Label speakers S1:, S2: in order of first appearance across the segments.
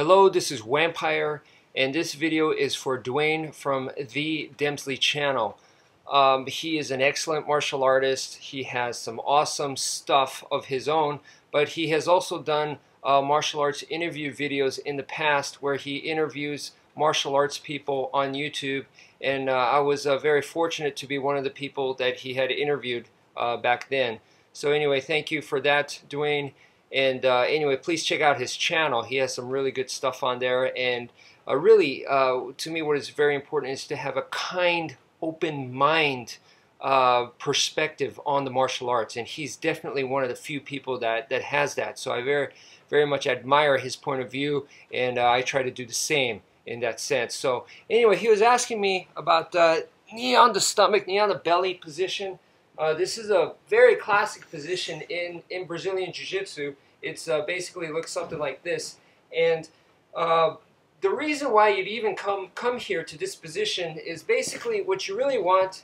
S1: Hello, this is wmpyr, and this video is for Dwayne from the Demsley channel. He is an excellent martial artist. He has some awesome stuff of his own, but he has also done martial arts interview videos in the past where he interviews martial arts people on YouTube, and I was very fortunate to be one of the people that he had interviewed back then. So anyway, thank you for that, Dwayne. And anyway, please check out his channel. He has some really good stuff on there. And really, to me, what is very important is to have a kind, open mind perspective on the martial arts. And he's definitely one of the few people that has that. So I very much admire his point of view, and I try to do the same in that sense. So anyway, he was asking me about knee on the stomach, knee on the belly position. This is a very classic position in Brazilian Jiu-Jitsu. It's basically looks something like this. And the reason why you'd even come here to this position is basically what you really want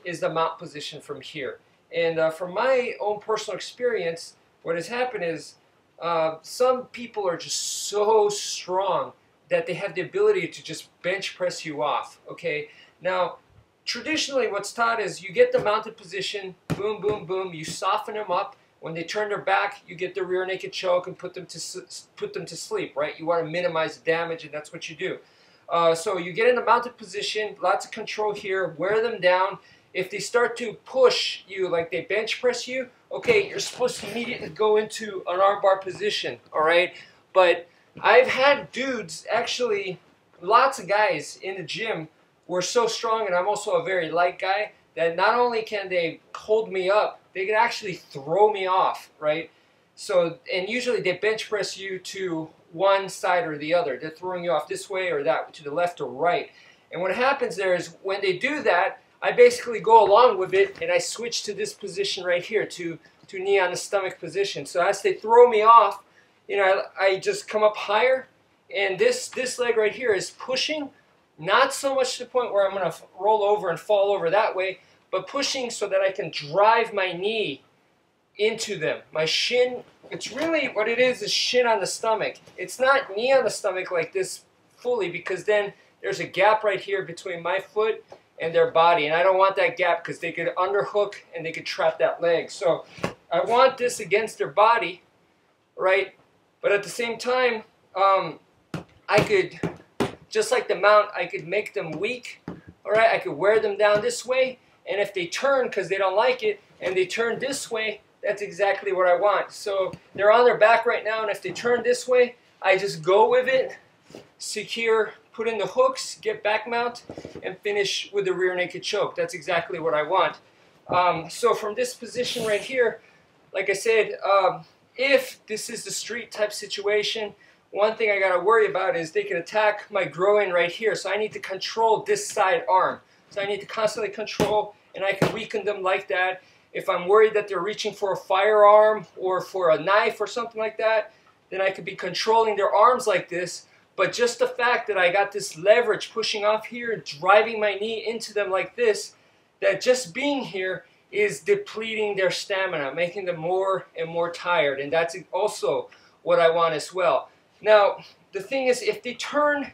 S1: is the mount position from here. And from my own personal experience, what has happened is some people are just so strong that they have the ability to just bench press you off. Okay, now traditionally what's taught is you get the mounted position, boom, boom, boom, you soften them up. When they turn their back, you get the rear naked choke and put them to sleep, right? You want to minimize the damage, and that's what you do. So you get in the mounted position, lots of control here, wear them down. If they start to push you, like they bench press you, okay, you're supposed to immediately go into an armbar position, all right? But I've had dudes, actually, lots of guys in the gym were so strong, and I'm also a very light guy, that not only can they hold me up, they can actually throw me off, right? So, and usually they bench press you to one side or the other. They're throwing you off this way or that, to the left or right. And what happens there is when they do that, I basically go along with it and I switch to this position right here, to knee on the stomach position. So as they throw me off, you know, I just come up higher, and this leg right here is pushing. Not so much to the point where I'm going to roll over and fall over that way, but pushing so that I can drive my knee into them. My shin, it's really what it is shin on the stomach. It's not knee on the stomach like this fully, because then there's a gap right here between my foot and their body, and I don't want that gap because they could underhook and they could trap that leg. So I want this against their body, right? But at the same time, I could, just like the mount, I could make them weak, all right? I could wear them down this way, and if they turn because they don't like it, and they turn this way, that's exactly what I want. So they're on their back right now, and if they turn this way, I just go with it, secure, put in the hooks, get back mount, and finish with the rear naked choke. That's exactly what I want. So from this position right here, like I said, if this is the street type situation, one thing I got to worry about is they can attack my groin right here. So I need to control this side arm. So I need to constantly control, and I can weaken them like that. If I'm worried that they're reaching for a firearm or for a knife or something like that, then I could be controlling their arms like this. But just the fact that I got this leverage pushing off here, driving my knee into them like this, that just being here is depleting their stamina, making them more and more tired. And that's also what I want as well. Now, the thing is, if they turn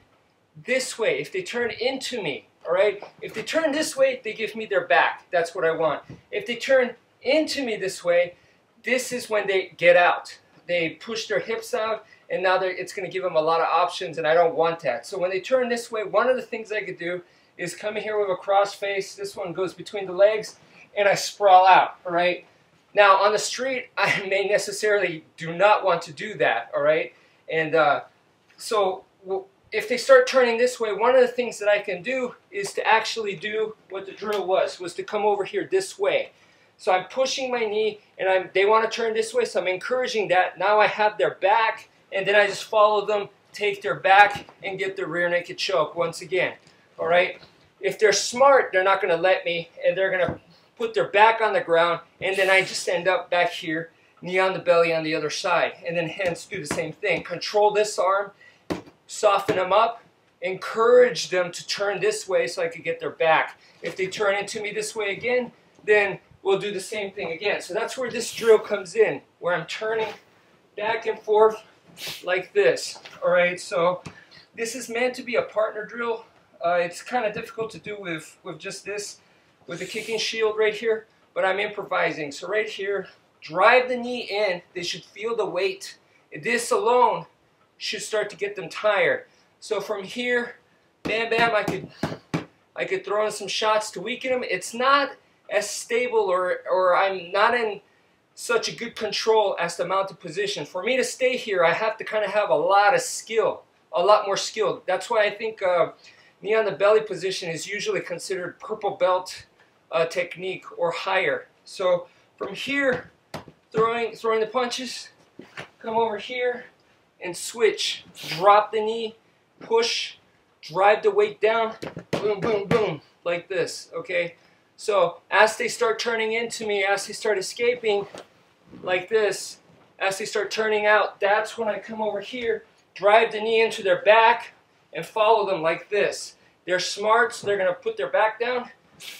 S1: this way, if they turn into me, all right? If they turn this way, they give me their back. That's what I want. If they turn into me this way, this is when they get out. They push their hips out, and now it's going to give them a lot of options, and I don't want that. So when they turn this way, one of the things I could do is come in here with a cross face. This one goes between the legs, and I sprawl out, all right? Now, on the street, I may necessarily do not want to do that, all right? And so if they start turning this way, one of the things that I can do is to actually do what the drill was to come over here this way. So I'm pushing my knee, and they want to turn this way, so I'm encouraging that. Now I have their back, and then I just follow them, take their back, and get the rear naked choke once again. All right? If they're smart, they're not going to let me, and they're going to put their back on the ground, and then I just end up back here, knee on the belly on the other side, and then hence do the same thing. Control this arm, soften them up, encourage them to turn this way so I could get their back. If they turn into me this way again, then we'll do the same thing again. So that's where this drill comes in, where I'm turning back and forth, like this. All right, so this is meant to be a partner drill. It's kind of difficult to do with just this, with the kicking shield right here, but I'm improvising. So right here, drive the knee in. They should feel the weight. This alone should start to get them tired. So from here, bam, bam, I could throw in some shots to weaken them. It's not as stable, or I'm not in such a good control as the mounted position. For me to stay here, I have to kind of have a lot of skill, a lot more skill. That's why I think knee on the belly position is usually considered purple belt technique or higher. So from here, throwing the punches, come over here and switch. Drop the knee, push, drive the weight down, boom, boom, boom, like this, okay? So as they start turning into me, as they start escaping, like this, as they start turning out, that's when I come over here, drive the knee into their back, and follow them like this. They're smart, so they're going to put their back down.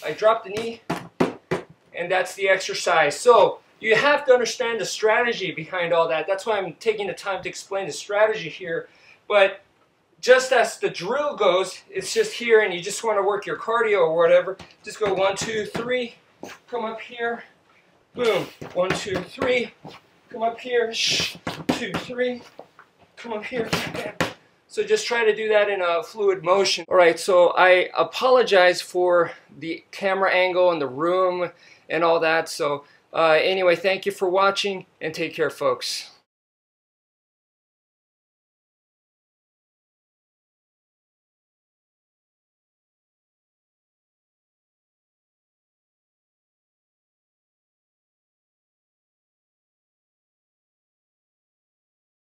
S1: I drop the knee, and that's the exercise. So you have to understand the strategy behind all that. That's why I'm taking the time to explain the strategy here. But just as the drill goes, it's just here, and you just want to work your cardio or whatever. Just go 1, 2, 3, come up here, boom, 1, 2, 3, come up here, 2, 3, come up here. So just try to do that in a fluid motion. All right, so I apologize for the camera angle and the room and all that. So anyway, thank you for watching, and take care, folks.